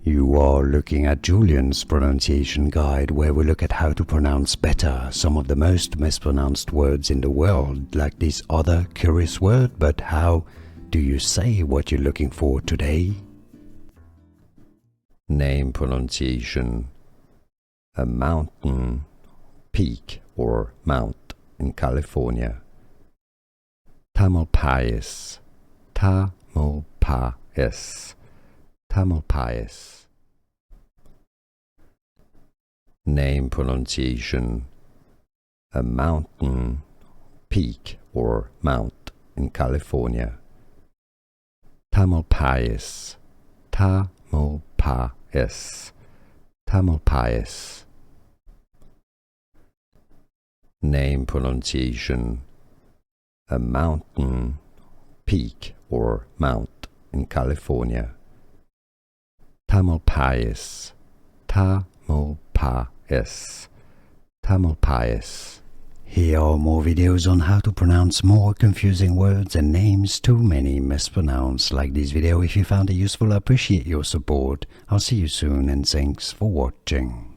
You are looking at Julian's pronunciation guide, where we look at how to pronounce better some of the most mispronounced words in the world, like this other curious word. But how do you say what you're looking for today? Name pronunciation: a mountain, peak or mount in California. Tamalpais, Tamalpais, Tamalpais. Name pronunciation: a mountain, peak or mount in California. Tamalpais, Tamalpais, Tamalpais. Name pronunciation: a mountain, peak or mount in California. Tamalpais, Tamalpais, Tamalpais. Here are more videos on how to pronounce more confusing words and names too many mispronounced. Like this video if you found it useful. I appreciate your support. I'll see you soon and thanks for watching.